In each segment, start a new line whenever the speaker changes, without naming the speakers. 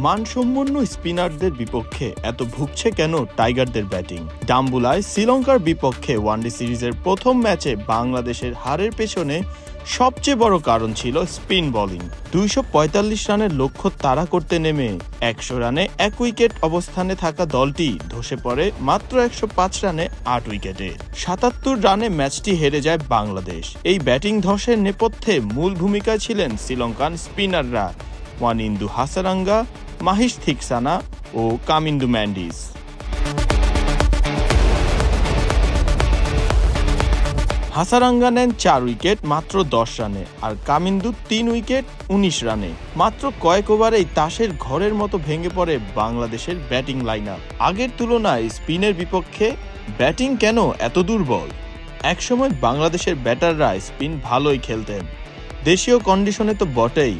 মানসম্পন্ন স্পিনারদের বিপক্ষে এত ভুগছে কেন টাইগারদের ব্যাটিং? ডাম্বুলায় শ্রীলঙ্কার বিপক্ষে ওয়ানডে সিরিজের প্রথম ম্যাচে বাংলাদেশের হারের পেছনে সবচেয়ে বড় কারণ ছিল স্পিন বোলিং। 245 রানের লক্ষ্য তাড়া করতে নেমে 100 রানে 1 উইকেট অবস্থানে থাকা দলটি ধসে পড়ে মাত্র 105 রানে 8 উইকেটে। 77 রানে ম্যাচটি হেরে যায় বাংলাদেশ। এই ব্যাটিং ধসের নেপথ্যে মূল ভূমিকায় ছিলেন শ্রীলঙ্কান স্পিনাররা ওয়ানিন্দু হাসারাঙ্গা, মাহিশ থিকসানা ও কামিন্দু ম্যান্ডিস। হাসারাঙ্গা নেন 4 উইকেট মাত্র 10 রানে, আর কামিন্দু 3 উইকেট 19 রানে। মাত্র কয়েক ওভারেই তাসের ঘরের মতো ভেঙে পড়ে বাংলাদেশের ব্যাটিং লাইন আপ। আগের তুলনায় স্পিনের বিপক্ষে ব্যাটিং কেন এত দুর্বল? একসময় বাংলাদেশের ব্যাটাররা স্পিন ভালোই খেলতেন, দেশীয় কন্ডিশনে তো বটেই,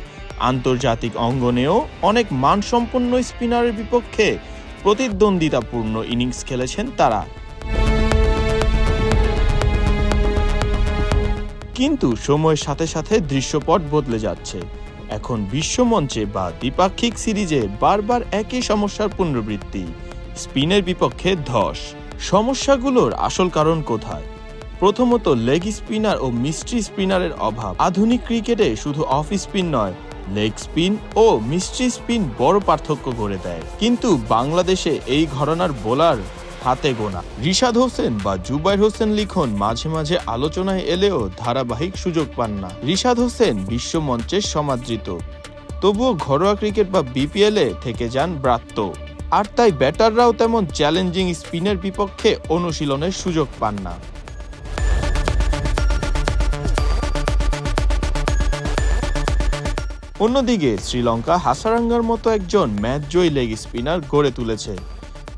আন্তর্জাতিক অঙ্গনেও অনেক মানসম্পন্ন স্পিনারের বিপক্ষে প্রতিদ্বন্দ্বিতাপূর্ণ ইনিংস খেলেছেন তারা। কিন্তু সময়ের সাথে সাথে দৃশ্যপট বদলে যাচ্ছে। এখন বিশ্বমঞ্চে বা দ্বিপাক্ষিক সিরিজে বারবার একই সমস্যার পুনরাবৃত্তি, স্পিনের বিপক্ষে ধস। সমস্যাগুলোর আসল কারণ কোথায়? প্রথমত, লেগ স্পিনার ও মিস্ট্রি স্পিনারের অভাব। আধুনিক ক্রিকেটে শুধু অফ স্পিন নয়, লেগ স্পিন ও মিস্ট্রি স্পিন বড় পার্থক্য করে দেয়। কিন্তু বাংলাদেশে এই ঘরানার বোলার হাতে গোনা। রিশাদ হোসেন বা জুবাইর হোসেন লিখন মাঝে মাঝে আলোচনায় এলেও ধারাবাহিক সুযোগ পান না। রিশাদ হোসেন বিশ্বমঞ্চের সমাদৃত, তবুও ঘরোয়া ক্রিকেট বা বিপিএলে থেকে যান ব্রাত্য। আর তাই ব্যাটাররাও তেমন চ্যালেঞ্জিং স্পিনের বিপক্ষে অনুশীলনের সুযোগ পান না। অন্যদিকে শ্রীলঙ্কা হাসারাঙ্গার মতো একজন ম্যাচ জয়ী লেগ স্পিনার গড়ে তুলেছে,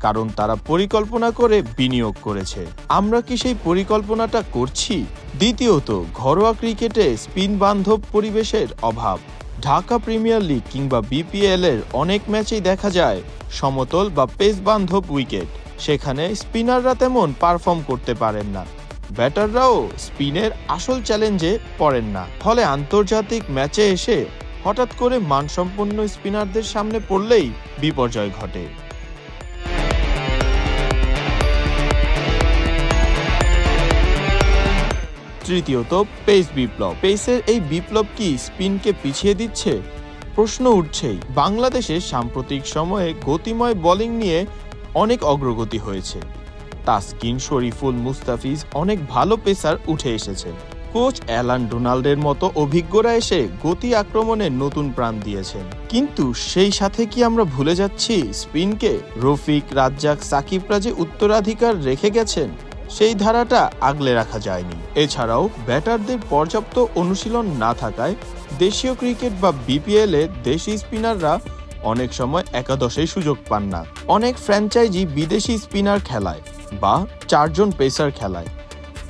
কারণ তারা পরিকল্পনা করে বিনিয়োগ করেছে। আমরা কি সেই পরিকল্পনাটা করছি? দ্বিতীয়ত, ঘরোয়া ক্রিকেটে স্পিন বান্ধব পরিবেশের অভাব। ঢাকা প্রিমিয়ার লিগ কিংবা বিপিএল এর অনেক ম্যাচেই দেখা যায় সমতল বা পেস বান্ধব উইকেট, সেখানে স্পিনাররা তেমন পারফর্ম করতে পারেন না, ব্যাটাররাও স্পিনের আসল চ্যালেঞ্জে পড়েন না। ফলে আন্তর্জাতিক ম্যাচে এসে হঠাৎ করে মানসম্পন্ন স্পিনারদের সামনে পড়লেই বিপর্যয় ঘটে। তৃতীয়ত, পেস বিপ্লব। পেসের এই বিপ্লব কি স্পিনকে পিছিয়ে দিচ্ছে? প্রশ্ন উঠছেই। বাংলাদেশের সাম্প্রতিক সময়ে গতিময় বোলিং নিয়ে অনেক অগ্রগতি হয়েছে। তাসকিন, শরীফুল, মুস্তাফিজ অনেক ভালো পেসার উঠে এসেছেন। কোচ অ্যালান ডোনাল্ডের মতো অভিজ্ঞরা এসে গতি আক্রমণে নতুন প্রাণ দিয়েছেন। কিন্তু সেই সাথে কি আমরা ভুলে যাচ্ছি স্পিনকে? রফিক, রাজ্জাক, সাকিবরা যে উত্তরাধিকার রেখে গেছেন, সেই ধারাটা আগলে রাখা যায়নি। এছাড়াও ব্যাটারদের পর্যাপ্ত অনুশীলন না থাকায় দেশীয় ক্রিকেট বা বিপিএল এ দেশি স্পিনাররা অনেক সময় একাদশেই সুযোগ পান না। অনেক ফ্র্যাঞ্চাইজি বিদেশি স্পিনার খেলায় বা 4 জন পেসার খেলায়।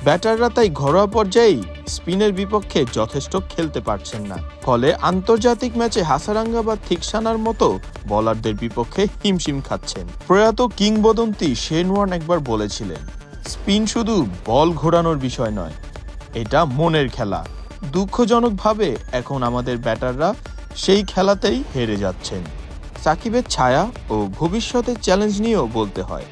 ব্যাটাররা তাই ঘরোয়া পর্যায়েই স্পিনের বিপক্ষে যথেষ্ট খেলতে পারছেন না। ফলে আন্তর্জাতিক ম্যাচে হাসারাঙ্গা বা থিকসানার মতো বোলারদের বিপক্ষে হিমশিম খাচ্ছেন। প্রয়াত কিংবদন্তি শেন ওয়ার্ন একবার বলেছিলেন, স্পিন শুধু বল ঘোরানোর বিষয় নয়, এটা মনের খেলা। দুঃখজনকভাবে এখন আমাদের ব্যাটাররা সেই খেলাতেই হেরে যাচ্ছেন। সাকিবের ছায়া ও ভবিষ্যতের চ্যালেঞ্জ নিয়েও বলতে হয়।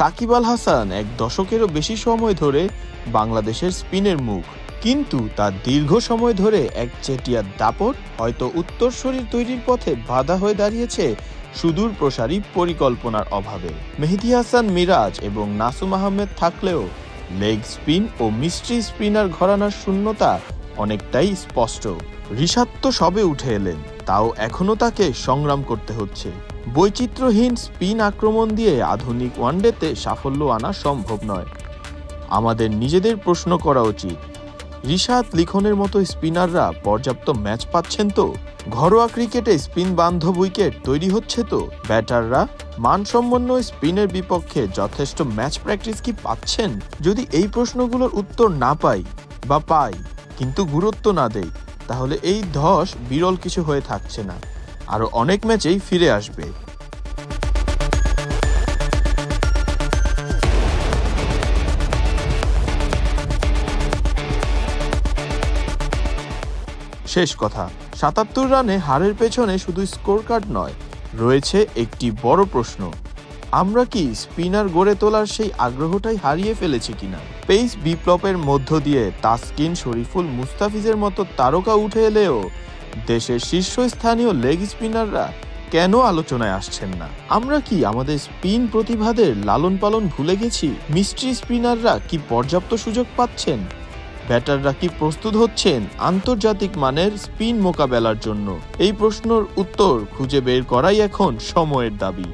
সাকিব আল হাসান 1 দশকেরও বেশি সময় ধরে বাংলাদেশের স্পিনের মুখ, কিন্তু তার দীর্ঘ সময় ধরে একচেটিয়া দাপট হয়তো উত্তরসূরির তৈরির পথে বাধা হয়ে দাঁড়িয়েছে সুদূর প্রসারী পরিকল্পনার অভাবে। মেহেদী হাসান মিরাজ এবং নাসুম আহমেদ থাকলেও লেগ স্পিন ও মিস্ট্রি স্পিনার ঘরানার শূন্যতা অনেকটাই স্পষ্ট। রিশাদ তো সবে উঠে এলেন, তাও এখনো তাকে সংগ্রাম করতে হচ্ছে। বৈচিত্র্যহীন স্পিন আক্রমণ দিয়ে আধুনিক ওয়ানডেতে সাফল্য আনা সম্ভব নয়। আমাদের নিজেদের প্রশ্ন করা উচিত, রিশাদ, লিখনের মতো স্পিনাররা পর্যাপ্ত ম্যাচ পাচ্ছেন তো? ঘরোয়া ক্রিকেটে স্পিন বান্ধব উইকেট তৈরি হচ্ছে তো? ব্যাটাররা মানসম্পন্ন স্পিনের বিপক্ষে যথেষ্ট ম্যাচ প্র্যাকটিস কি পাচ্ছেন? যদি এই প্রশ্নগুলোর উত্তর না পাই বা পাই কিন্তু গুরুত্ব না দেই, তাহলে এই ধস বিরল কিছু হয়ে থাকছে না, আরো অনেক ম্যাচেই ফিরে আসবে। শেষ কথা, ৭৭ রানে হারের পেছনে শুধু স্কোর কার্ড নয়, রয়েছে একটি বড় প্রশ্ন। আমরা কি স্পিনার গড়ে তোলার সেই আগ্রহটাই হারিয়ে ফেলেছি কিনা? পেস বিপ্লবের মধ্য দিয়ে তাসকিন, শরীফুল, মুস্তাফিজের মতো তারকা উঠে এলেও দেশের শীর্ষস্থানীয় লেগ স্পিনাররা কেন আলোচনায় আসছেন না? আমরা কি আমাদের স্পিন প্রতিভাদের লালন পালন ভুলে গেছি? মিস্ট্রি স্পিনাররা কি পর্যাপ্ত সুযোগ পাচ্ছেন? ব্যাটাররা কি প্রস্তুত হচ্ছেন আন্তর্জাতিক মানের স্পিন মোকাবেলার জন্য? এই প্রশ্নের উত্তর খুঁজে বের করাই এখন সময়ের দাবি।